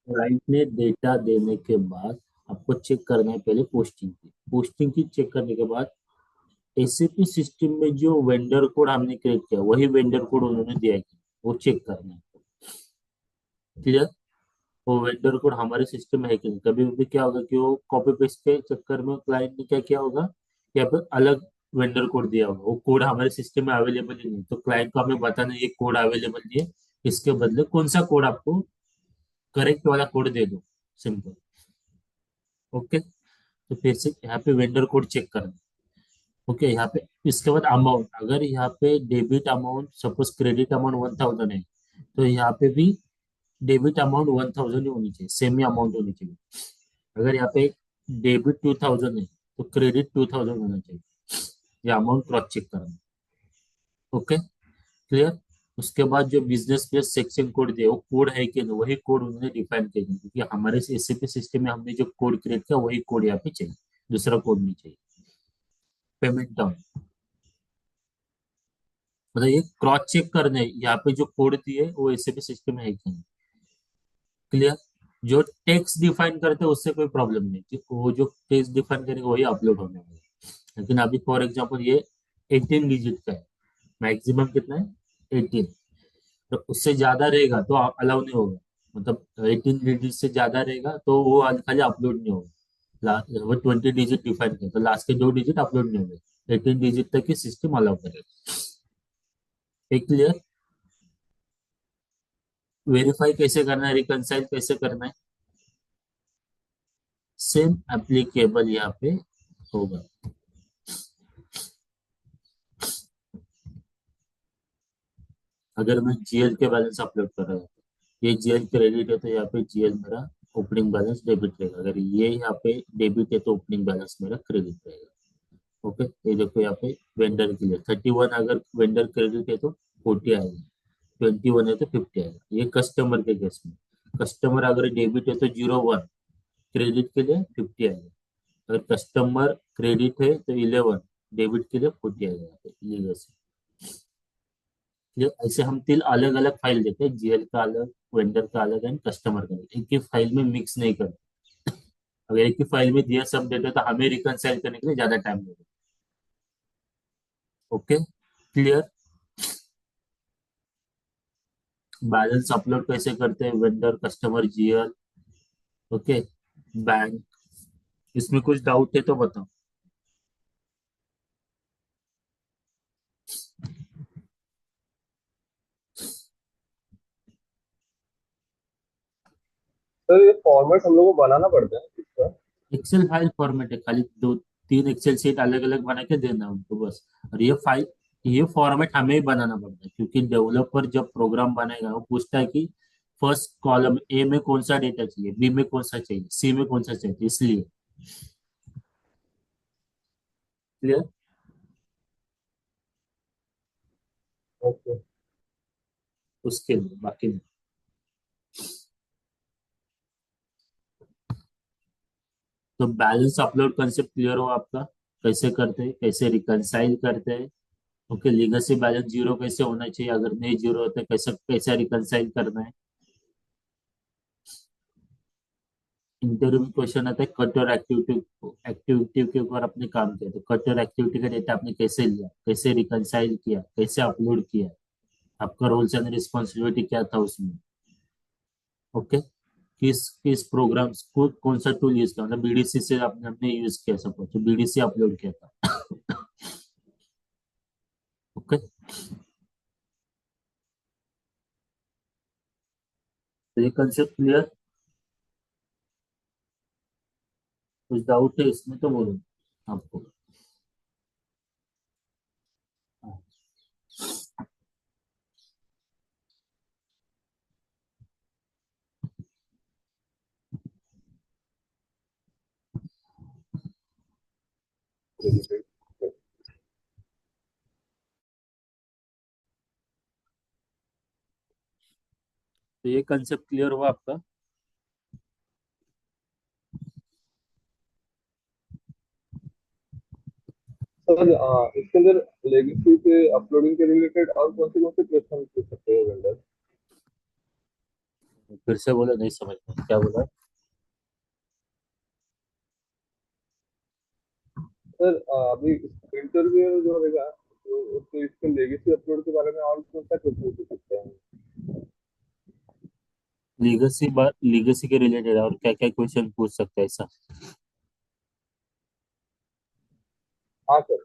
Client ने data देने के बाद आपको चेक करना है पहले पोस्टिंग की चेक करने के बाद एसएपी सिस्टम में जो वेंडर कोड हमने क्रिएट किया वही वेंडर कोड उन्होंने दिया है कि वो चेक करना है। क्लियर। वो वेंडर कोड हमारे सिस्टम में है कि नहीं। कभी कभी क्या होगा कि वो कॉपी पेस्ट के चक्कर में क्लाइंट ने क्या किया होगा, यहाँ पे अलग वेंडर कोड दिया होगा, वो कोड हमारे सिस्टम में अवेलेबल ही नहीं, तो क्लाइंट को हमें बताना है ये कोड अवेलेबल नहीं है, इसके बदले कौन सा कोड आपको करेक्ट वाला कोड दे दो। सिंपल। ओके। तो फिर से यहाँ पे वेंडर कोड चेक करना। ओके, यहाँ पे इसके बाद अमाउंट, अगर यहाँ पे debit amount suppose credit amount 1000 है, तो यहाँ पे भी डेबिट अमाउंट 1000 ही होनी चाहिए, सेम ही अमाउंट होनी चाहिए। अगर यहाँ पे डेबिट 2000 है तो क्रेडिट 2000 होना चाहिए। ये अमाउंट क्रॉस चेक करना। ओके। क्लियर। उसके बाद जो बिजनेस प्लेस सेक्शन कोड दिया वो कोड है कि नहीं, वही कोड उन्होंने डिफाइन किया है, क्योंकि हमारे एसएपी सिस्टम में हमने जो कोड क्रिएट किया वही कोड यहाँ पे चाहिए, दूसरा कोड नहीं चाहिए। पेमेंट टर्म, मतलब ये क्रॉस चेक करने यहाँ पे जो कोड दिए वो एसएपी सिस्टम में है कि नहीं। क्लियर। जो टेक्स्ट डिफाइन करते हैं उससे कोई प्रॉब्लम नहीं, कि वो जो टेक्स्ट डिफाइन करेंगे वही अपलोड होने वाला है। लेकिन अभी फॉर एग्जांपल ये 18 डिजिट का है, मैक्सिमम कितना है 18, तो उससे ज्यादा रहेगा तो अलाउ नहीं होगा। मतलब 18 डिजिट से ज्यादा रहेगा तो वो खाली अपलोड नहीं होगा। वो 20 डिजिट डिफाइन किया तो लास्ट के दो डिजिट अपलोड नहीं होंगे, 18 डिजिट तक ही सिस्टम अलाउ करेगा। एक क्लियर। वेरीफाई कैसे करना है, रिकनसाइल कैसे करना है, सेम एप्लीकेबल यहाँ पे होगा। अगर मैं जीएल के बैलेंस अपलोड कर रहा हूँ, ये जीएल क्रेडिट है तो यहाँ पे जीएल मेरा ओपनिंग बैलेंस डेबिट रहेगा, अगर ये यहाँ पे डेबिट है तो ओपनिंग बैलेंस मेरा क्रेडिट रहेगा। ओके, ये देखो यहाँ पे वेंडर के लिए 31, अगर वेंडर क्रेडिट है तो 40 आएगा, 21 है तो 50 आएगा, ये कस्टमर के केस में। कस्टमर अगर डेबिट है तो 01, क्रेडिट के लिए 50 आएगा। अगर कस्टमर क्रेडिट है तो 11, डेबिट के लिए 40 आएगा यहाँ पे, ये वैसे। ये ऐसे हम तीन अलग अलग फाइल देते हैं, जीएल का अलग, वेंडर का अलग एंड कस्टमर का अलग, एक ही फाइल में मिक्स नहीं करते। अगर एक ही फाइल में दिया सब डेटा तो हमें रिकनसाइल करने के लिए ज्यादा टाइम लगेगा। ओके। क्लियर। बैलेंस अपलोड कैसे करते हैं, vendor customer GL. Okay. Bank, इसमें कुछ डाउट है तो बताओ। सर ये फॉर्मेट हम लोग को बनाना पड़ता है इसका? एक्सेल फाइल फॉर्मेट है, खाली दो तीन एक्सेल शीट अलग अलग बना के देना है उनको बस। और ये फाइल, ये फॉर्मेट हमें ही बनाना पड़ता है, क्योंकि डेवलपर जब प्रोग्राम बनाएगा वो पूछता है कि फर्स्ट कॉलम ए में कौन सा डेटा चाहिए, बी में कौन सा चाहिए, सी में कौन सा चाहिए, इसलिए। क्लियर। ओके। उसके लिए बाकी नहीं। तो बैलेंस अपलोड कंसेप्ट क्लियर हो आपका, कैसे करते हैं, कैसे रिकनसाइल करते हैं। ओके, लीगसी बैलेंस जीरो कैसे होना चाहिए, अगर नहीं जीरो होता है कैसे कैसे रिकनसाइल करना है। इंटरव्यू में क्वेश्चन आता है कट और एक्टिविटी, एक्टिविटी के ऊपर आपने काम किया तो कट और एक्टिविटी का डेटा आपने कैसे लिया, कैसे रिकनसाइल किया, कैसे अपलोड किया, आपका रोल्स एंड रिस्पॉन्सिबिलिटी क्या था उसमें। ओके। किस किस प्रोग्राम्स को कौन सा टूल यूज किया, मतलब बीडीसी से आपने हमने यूज किया सपोज तो बीडीसी अपलोड किया था। ओके। तो ये कंसेप्ट क्लियर, कुछ डाउट है इसमें तो बोलो आपको। हाँ। तो ये कंसेप्ट क्लियर हुआ आपका। सर इसके अंदर लेगेसी से अपलोडिंग के रिलेटेड और कौन से क्वेश्चन पूछ सकते हैं वेंडर? फिर से बोलो, नहीं समझ में क्या बोला। सर अभी इंटरव्यू जो रहेगा तो उसके इसके लेगेसी अपलोड के बारे में और कौन सा क्वेश्चन पूछ सकते हैं? लीगेसी के रिलेटेड और क्या क्या क्वेश्चन पूछ सकते हैं ऐसा। हाँ सर।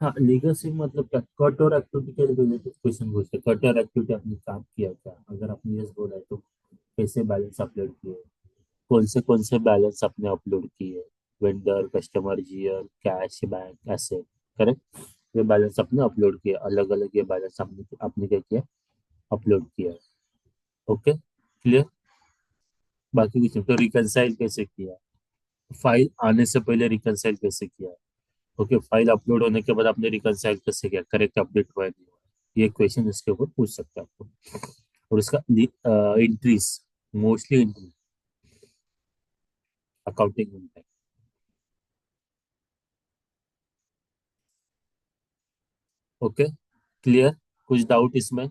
हाँ, लीगेसी मतलब क्या, कट और एक्टिविटी के रिलेटेड क्वेश्चन पूछते हैं। कट और एक्टिविटी आपने काम किया क्या, अगर आपने यस बोला है तो कैसे बैलेंस अपलोड किए, कौन से बैलेंस आपने अपलोड किए, vendor, customer, GL, cash, bank, ऐसे। करेक्ट। ये बैलेंस आपने अपलोड किया, अलग अलग ये बैलेंस आपने आपने क्या किया, अपलोड किया। Okay, clear. बाकी कुछ नहीं। तो रिकनसाइल कैसे किया, फाइल आने से पहले रिकनसाइल कैसे किया। ओके, फाइल अपलोड होने के बाद आपने रिकनसाइल कैसे किया, करेक्ट अपडेट हुआ है नहीं हुआ। ये क्वेश्चन इसके ऊपर पूछ सकते हैं आपको। और इसका एंट्रीज, मोस्टली एंट्री, अकाउंटिंग में। Okay, clear. कुछ डाउट इसमें,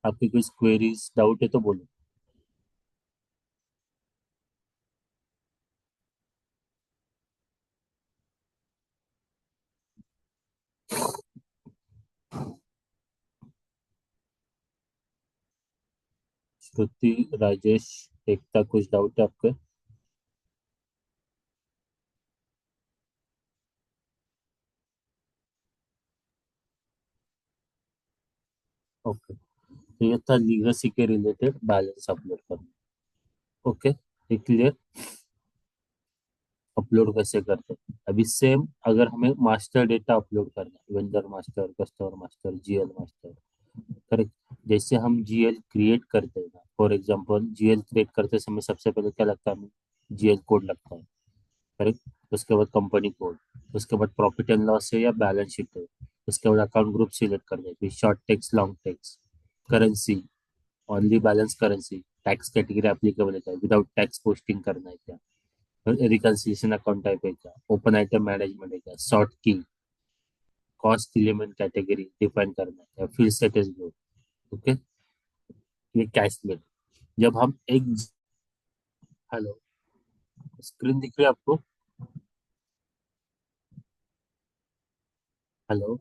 आपकी कुछ क्वेरीज डाउट है तो बोलो। श्रुति, राजेश, एकता, कुछ डाउट है आपके। ओके, तो ये था लीगसी के रिलेटेड बैलेंस अपलोड करना। ओके, ये क्लियर। अपलोड कैसे करते हैं अभी सेम, अगर हमें मास्टर डेटा अपलोड करना है, vendor master, customer master, GL master. Correct. जैसे हम जीएल क्रिएट करते हैं ना, फॉर एग्जांपल जीएल क्रिएट करते समय सबसे पहले क्या लगता है हमें, जीएल कोड लगता है। करेक्ट। उसके बाद कंपनी कोड, उसके बाद प्रॉफिट एंड लॉस है या बैलेंस शीट है, उसके बाद अकाउंट ग्रुप सिलेक्ट करना है, फिर short text, long text, currency, only balance currency, tax category applicable है क्या, विदाउट टैक्स पोस्टिंग करना है क्या, रिकंसिलिएशन अकाउंट टाइप है क्या, ओपन आइटम मैनेजमेंट है क्या, शॉर्ट की, कॉस्ट एलिमेंट कैटेगरी डिफाइन करना है क्या, फिर स्टेटस ग्रुप। ओके, ये कैश में। जब हम एक, हेलो, स्क्रीन दिख रही है आपको। हेलो,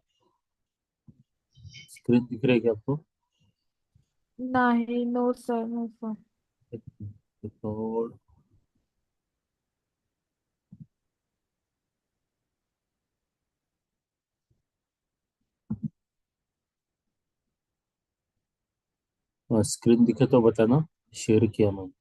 स्क्रीन दिख रही है क्या आपको। नहीं, नो सर, नो सर। तो स्क्रीन दिखे तो बताना, शेयर किया मैंने।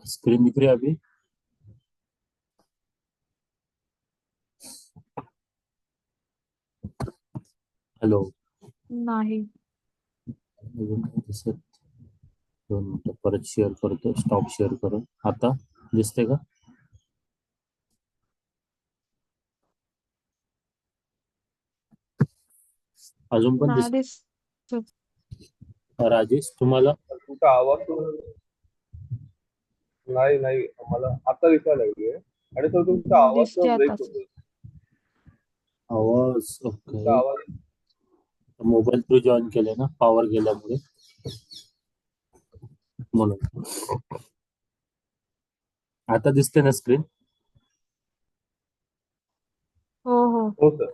स्क्रीन दिख रही है अभी। हेलो, नाही. अजून काही दिसत, 2 मिनिटं परत शेअर करतो, स्टॉप शेअर करून आता दिसते का, अजून पण नाही दिसत. राजेश तुम्हाला सर तुमचा आवाज तो नाही नाही मला आता दिसायला लागली आहे. आणि सर तुमचा आवाज दिसते ब्रेक आताच. होतोय. आवाज, तुमचा ओके, आवाज मोबाईल थ्रू जॉईन केले ना, पॉवर गेल्यामुळे म्हणून। आता दिसते ना स्क्रीन। हो हो. हो सर.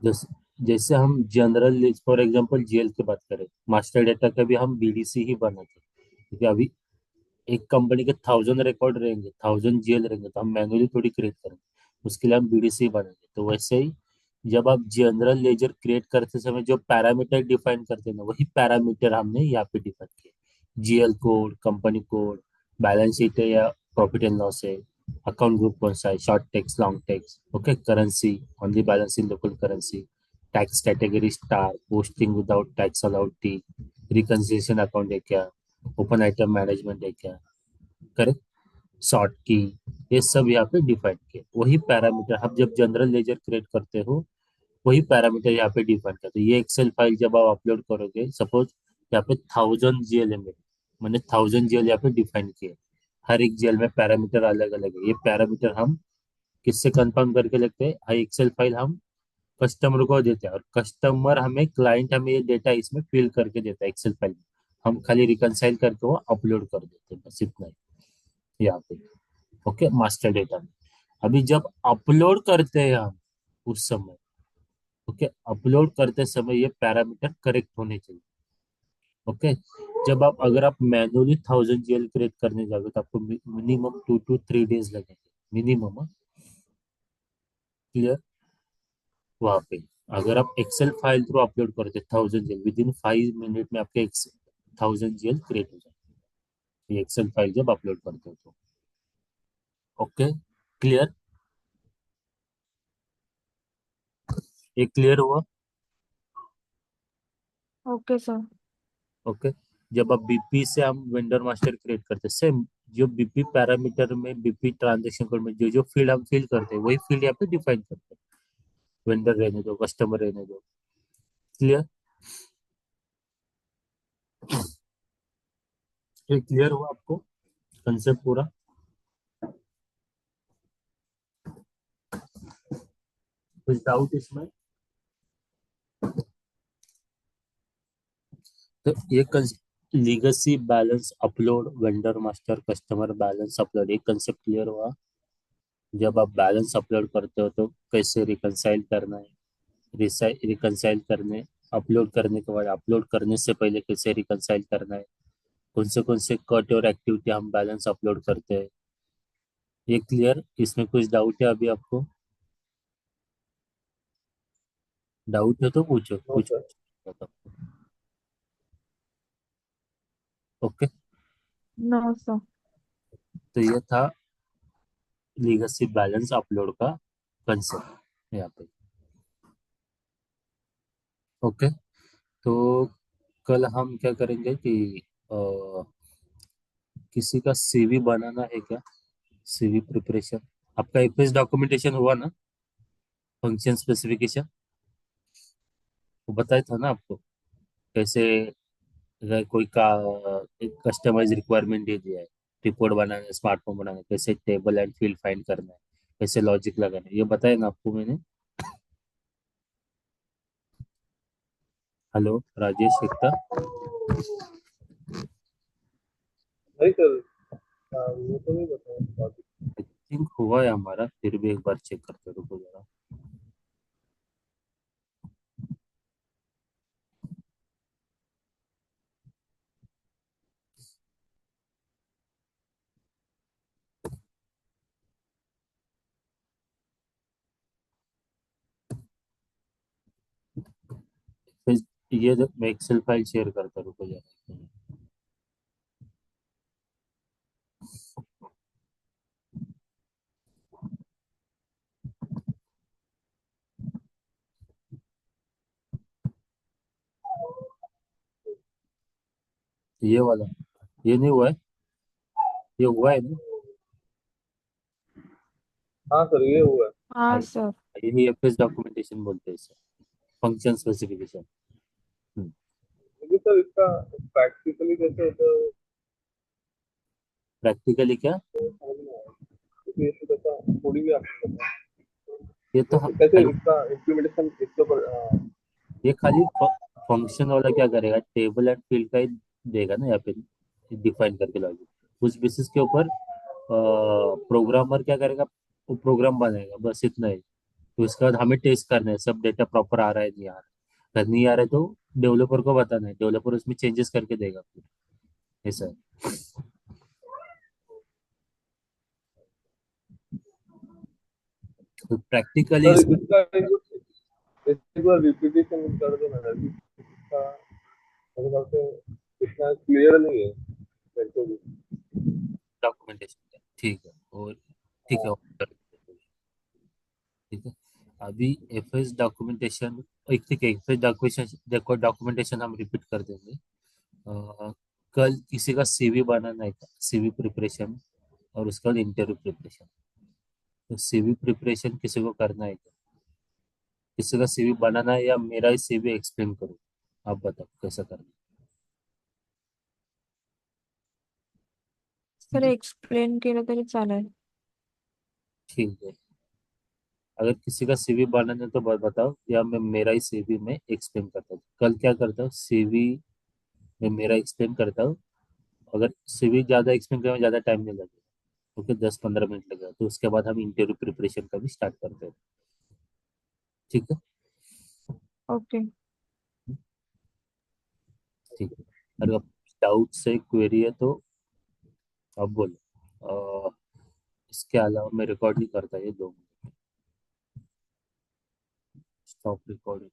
जैसे जैसे हम जनरल, फॉर एग्जांपल जीएल की बात करें, मास्टर डेटा का भी हम बीडीसी ही बनाते हैं, क्योंकि अभी एक कंपनी के 1,000 रिकॉर्ड रहेंगे, 1,000 जीएल रहेंगे, तो हम मैनुअली थोड़ी क्रिएट करेंगे, उसके लिए हम बीडीसी बनाएंगे। तो वैसे ही जब आप जनरल लेजर क्रिएट करते समय जो पैरामीटर डिफाइन करते हैं ना, वही पैरामीटर हमने यहाँ पे डिफाइन किए। GL code, company code, balance sheet है या प्रॉफिट एंड लॉस है, अकाउंट ग्रुप कौन सा है, short text, long text, okay, currency, only balance इन local currency, tax category star, posting without tax allowed T, reconciliation account है क्या, open item management है क्या, करेक्ट, शॉर्ट की, ये सब यहाँ पे डिफाइन किए। वही पैरामीटर आप जब जनरल लेजर क्रिएट करते हो, वही पैरामीटर यहाँ पे डिफाइन करते हो। ये एक्सेल फाइल जब आप अपलोड करोगे, सपोज यहाँ पे 1000 GL है मेरे, मैंने 1000 GL यहाँ पे डिफाइन किया है। हर एक जेल में पैरामीटर अलग अलग है। ये पैरामीटर हम किससे कंफर्म करके लेते हैं? हाई एक्सेल फाइल हम कस्टमर को देते हैं, और कस्टमर हमें, क्लाइंट हमें ये डेटा इसमें फिल करके देता है एक्सेल फाइल में। हम खाली रिकनसाइल करके वो अपलोड कर देते हैं, बस इतना ही यहाँ पे। ओके, मास्टर डेटा में। अभी जब अपलोड करते हैं हम उस समय, ओके, अपलोड करते समय ये पैरामीटर करेक्ट होने चाहिए। ओके, जब आप, अगर आप मैनुअली 1000 GL क्रिएट करने जाओगे तो आपको मिनिमम 2 to 3 days लगेंगे, मिनिमम। क्लियर? वहां पे अगर आप एक्सेल फाइल थ्रू अपलोड करते 1000 GL, विद इन 5 मिनट में आपके 1000 GL क्रिएट हो जाए, ये एक्सेल फाइल जब अपलोड करते हो तो। Okay, clear? ये क्लियर हुआ? Okay sir. ओके, जब आप बीपी से हम वेंडर मास्टर क्रिएट करते हैं, सेम जो बीपी पैरामीटर में, बीपी ट्रांजेक्शन कोड में जो जो फील्ड हम फिल करते हैं वही फील्ड यहाँ पे डिफाइन करते हैं। वेंडर रहने दो, कस्टमर रहने दो। क्लियर? ये क्लियर हुआ आपको कंसेप्ट पूरा? कुछ डाउट इसमें? तो ये legacy balance upload, vendor master, customer balance upload, एक कंसेप्ट क्लियर हुआ। जब आप बैलेंस अपलोड करते हो तो कैसे रिकंसाइल करना है, रिकंसाइल करने, अपलोड करने के बाद, अपलोड करने से पहले कैसे रिकंसाइल करना है, कौन से कट और एक्टिविटी हम बैलेंस अपलोड करते हैं। ये क्लियर? इसमें कुछ डाउट है अभी आपको? डाउट है तो पूछो, नो कुछ सर। बताओ। Okay, no sir. तो ये था लीगसी बैलेंस अपलोड का कंसेप्ट यहाँ पे। ओके, तो कल हम क्या करेंगे कि अ, किसी का सीवी बनाना है क्या? सीवी प्रिपरेशन, आपका एफएस डॉक्यूमेंटेशन हुआ ना? फंक्शन स्पेसिफिकेशन वो बताया था ना आपको, कैसे, अगर कोई का एक कस्टमाइज रिक्वायरमेंट दे दिया है, रिपोर्ट बनाना है, स्मार्टफोन बनाना है, कैसे टेबल एंड फील्ड फाइंड करना है, कैसे लॉजिक लगाना है, ये बताया ना आपको मैंने। हेलो राजेश एकता? नहीं सर, वो तो नहीं बताया। आई थिंक हुआ है हमारा, फिर भी एक बार चेक करते रुको जरा। फिर ये मैं एक्सेल फाइल शेयर करता रुको जरा। ये वाला, ये नहीं हुआ है? ये हुआ है ना? हाँ सर, ये हुआ है। हाँ हाँ, सर। यही एफएस डॉक्यूमेंटेशन बोलते हैं इसे, फंक्शन स्पेसिफिकेशन। लेकिन सर इसका प्रैक्टिकली कैसे होता है प्रैक्टिकली क्या? वो समझ नहीं आया, क्योंकि ये तो कैसा थोड़ी भी आपको पता है। ये तो कैसे कैसे खाली, इसका इम्प्लीमेंटेशन इसके ऊपर ये खाली फंक्शन वाला क्या करेगा, टेबल एंड फील्ड का ही देगा ना यहाँ पे, डिफाइन करके लॉजिक, उस बेसिस के ऊपर प्रोग्रामर क्या करेगा, वो प्रोग्राम बनाएगा, बस इतना ही। तो इसके बाद हमें टेस्ट करना है सब डेटा प्रॉपर आ रहा है नहीं आ रहा है। अगर नहीं आ रहा है तो डेवलपर को बताना है, डेवलपर उसमें चेंजेस करके देगा फिर। ऐसा है। तो प्रैक्टिकली सर इसमें, इसका एक बार रिपीटेशन कर दो ना सर, इसका मेरे ख्याल से इतना क्लियर नहीं है मेरे को भी। डॉक्यूमेंटेशन ठीक है, और ठीक है, हाँ और कर देते हैं। ठीक है, अभी एफएस डॉक्यूमेंटेशन, एक ठीक है, एफएस डॉक्यूमेंटेशन देखो, डॉक्यूमेंटेशन हम रिपीट कर देंगे। कल किसी का सीवी बनाना है, सीवी प्रिपरेशन, और उसका इंटरव्यू प्रिपरेशन। तो सीवी प्रिपरेशन किसी को करना है क्या? किसी का सीवी बनाना है या मेरा ही सीवी एक्सप्लेन करूँ? आप बताओ कैसा करना है? सर एक्सप्लेन केलं तरी चालेल. ठीक है, अगर किसी का सीवी बनाना है तो बताओ, या मैं मेरा ही सीवी में एक्सप्लेन करता हूँ। कल क्या करता हूँ, सीवी में मेरा एक्सप्लेन करता हूँ। अगर सीवी ज्यादा एक्सप्लेन करने में ज्यादा टाइम नहीं लगेगा, क्योंकि 10-15 मिनट लगेगा, तो उसके बाद हम इंटरव्यू प्रिपरेशन का भी स्टार्ट करते हैं। ठीक है। ओके. ठीक है, अगर डाउट से क्वेरी है तो आप बोलो। इसके अलावा मैं रिकॉर्ड नहीं करता ये 2 मिनट। Stop recording.